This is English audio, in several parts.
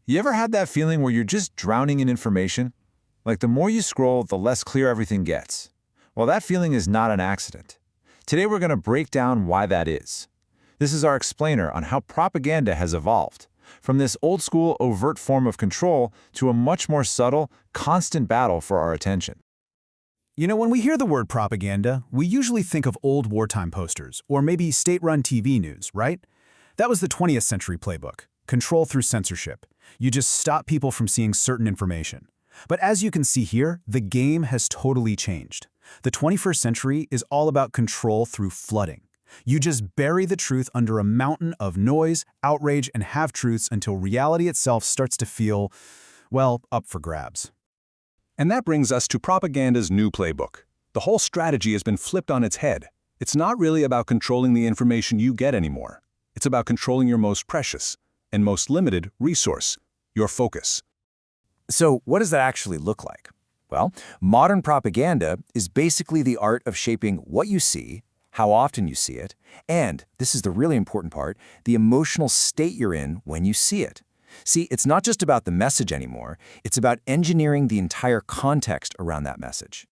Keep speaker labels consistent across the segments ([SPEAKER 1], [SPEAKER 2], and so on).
[SPEAKER 1] You ever had that feeling where you're just drowning in information? Like the more you scroll, the less clear everything gets. Well, that feeling is not an accident. Today we're going to break down why that is. This is our explainer on how propaganda has evolved, from this old-school overt form of control to a much more subtle, constant battle for our attention.
[SPEAKER 2] You know, when we hear the word propaganda, we usually think of old wartime posters, or maybe state-run TV news, right? That was the 20th century playbook, control through censorship. You just stop people from seeing certain information. But as you can see here, the game has totally changed. The 21st century is all about control through flooding. You just bury the truth under a mountain of noise, outrage, and half-truths until reality itself starts to feel, well, up for grabs.
[SPEAKER 3] And that brings us to propaganda's new playbook. The whole strategy has been flipped on its head. It's not really about controlling the information you get anymore. It's about controlling your most precious and most limited resource, your focus.
[SPEAKER 4] So what does that actually look like? Well, modern propaganda is basically the art of shaping what you see, how often you see it, and, this is the really important part, the emotional state you're in when you see it. See, it's not just about the message anymore, it's about engineering the entire context around that message.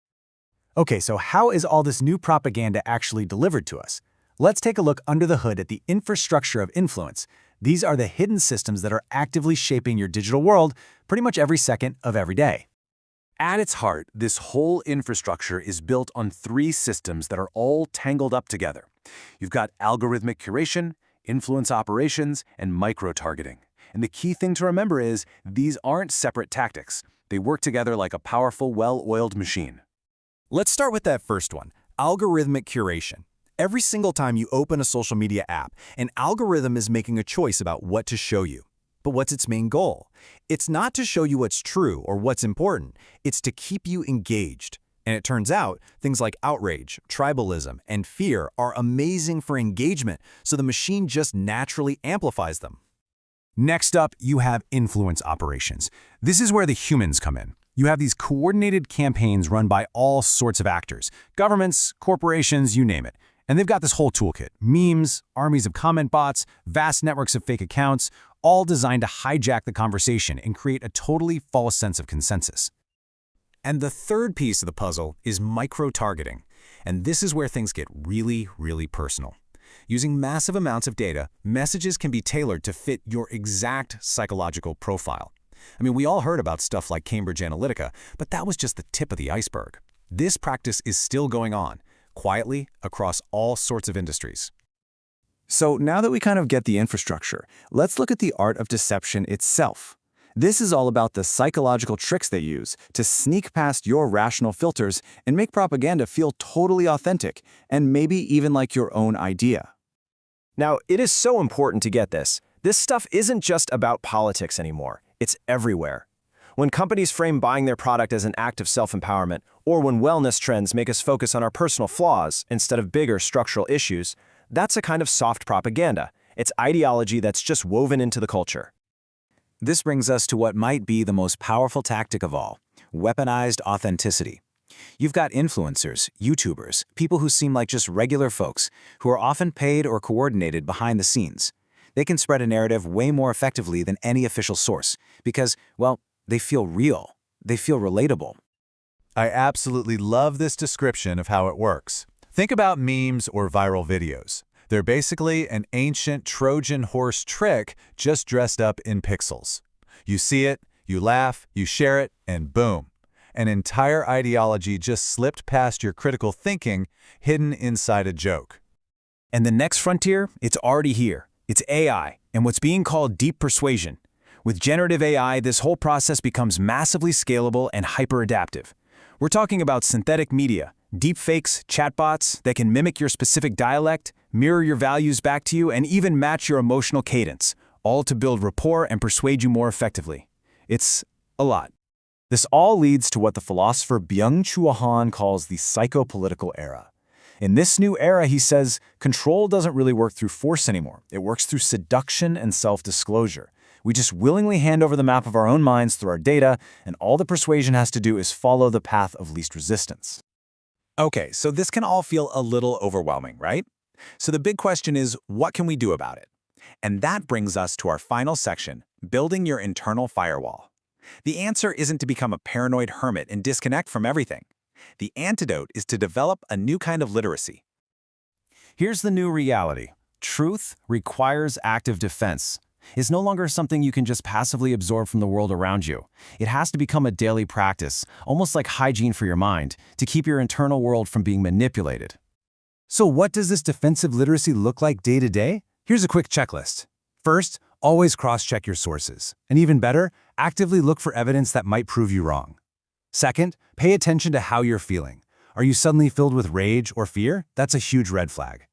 [SPEAKER 2] Okay, so how is all this new propaganda actually delivered to us? Let's take a look under the hood at the infrastructure of influence. These are the hidden systems that are actively shaping your digital world pretty much every second of every day.
[SPEAKER 5] At its heart, this whole infrastructure is built on three systems that are all tangled up together. You've got algorithmic curation, influence operations, and micro-targeting. And the key thing to remember is these aren't separate tactics. They work together like a powerful, well-oiled machine.
[SPEAKER 6] Let's start with that first one, algorithmic curation. Every single time you open a social media app, an algorithm is making a choice about what to show you. But what's its main goal? It's not to show you what's true or what's important. It's to keep you engaged. And it turns out, things like outrage, tribalism, and fear are amazing for engagement, so the machine just naturally amplifies them.
[SPEAKER 2] Next up, you have influence operations. This is where the humans come in. You have these coordinated campaigns run by all sorts of actors, governments, corporations, you name it. And they've got this whole toolkit, memes, armies of comment bots, vast networks of fake accounts, all designed to hijack the conversation and create a totally false sense of consensus. And the third piece of the puzzle is micro-targeting. And this is where things get really, really personal. Using massive amounts of data, messages can be tailored to fit your exact psychological profile. I mean, we all heard about stuff like Cambridge Analytica, but that was just the tip of the iceberg. This practice is still going on, quietly across all sorts of industries.
[SPEAKER 4] So now that we kind of get the infrastructure, let's look at the art of deception itself. This is all about the psychological tricks they use to sneak past your rational filters and make propaganda feel totally authentic and maybe even like your own idea.
[SPEAKER 7] Now, it is so important to get this. This stuff isn't just about politics anymore. It's everywhere. When companies frame buying their product as an act of self-empowerment, or when wellness trends make us focus on our personal flaws instead of bigger structural issues, that's a kind of soft propaganda. It's ideology that's just woven into the culture.
[SPEAKER 4] This brings us to what might be the most powerful tactic of all, weaponized authenticity. You've got influencers, YouTubers, people who seem like just regular folks, who are often paid or coordinated behind the scenes. They can spread a narrative way more effectively than any official source because, well, they feel real. They feel relatable.
[SPEAKER 8] I absolutely love this description of how it works. Think about memes or viral videos. They're basically an ancient Trojan horse trick just dressed up in pixels. You see it, you laugh, you share it, and boom. An entire ideology just slipped past your critical thinking, hidden inside a joke.
[SPEAKER 7] And the next frontier, it's already here. It's AI, and what's being called deep persuasion. With generative AI, this whole process becomes massively scalable and hyper-adaptive. We're talking about synthetic media, deepfakes, chatbots that can mimic your specific dialect, mirror your values back to you, and even match your emotional cadence, all to build rapport and persuade you more effectively. It's a lot. This all leads to what the philosopher Byung-Chul Han calls the psychopolitical era. In this new era, he says, control doesn't really work through force anymore. It works through seduction and self-disclosure. We just willingly hand over the map of our own minds through our data, and all the persuasion has to do is follow the path of least resistance.
[SPEAKER 2] Okay, so this can all feel a little overwhelming, right? So the big question is, what can we do about it? And that brings us to our final section,
[SPEAKER 4] Building your internal firewall. The answer isn't to become a paranoid hermit and disconnect from everything. The antidote is to develop a new kind of literacy.
[SPEAKER 7] Here's the new reality. Truth requires active defense. It's no longer something you can just passively absorb from the world around you. It has to become a daily practice, almost like hygiene for your mind, to keep your internal world from being manipulated.
[SPEAKER 2] So what does this defensive literacy look like day to day? Here's a quick checklist. First, always cross-check your sources. And even better, actively look for evidence that might prove you wrong. Second, pay attention to how you're feeling. Are you suddenly filled with rage or fear? That's a huge red flag.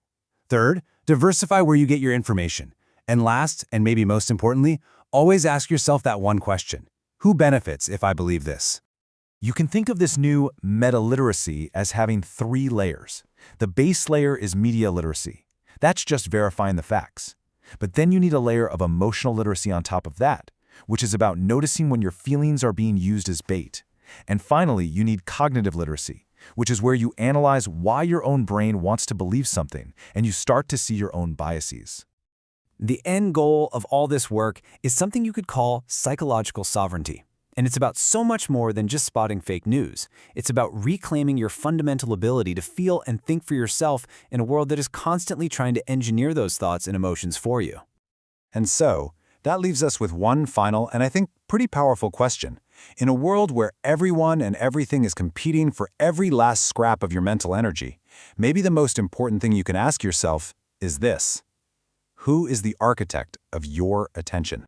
[SPEAKER 2] Third, diversify where you get your information. And last, and maybe most importantly, always ask yourself that one question. Who benefits if I believe this? You can think of this new meta-literacy as having 3 layers. The base layer is media literacy. That's just verifying the facts. But then you need a layer of emotional literacy on top of that, which is about noticing when your feelings are being used as bait. And finally, you need cognitive literacy, which is where you analyze why your own brain wants to believe something, and you start to see your own biases.
[SPEAKER 6] The end goal of all this work is something you could call psychological sovereignty. And it's about so much more than just spotting fake news. It's about reclaiming your fundamental ability to feel and think for yourself in a world that is constantly trying to engineer those thoughts and emotions for you.
[SPEAKER 1] And so, that leaves us with one final and I think pretty powerful question. In a world where everyone and everything is competing for every last scrap of your mental energy, maybe the most important thing you can ask yourself is this: who is the architect of your attention?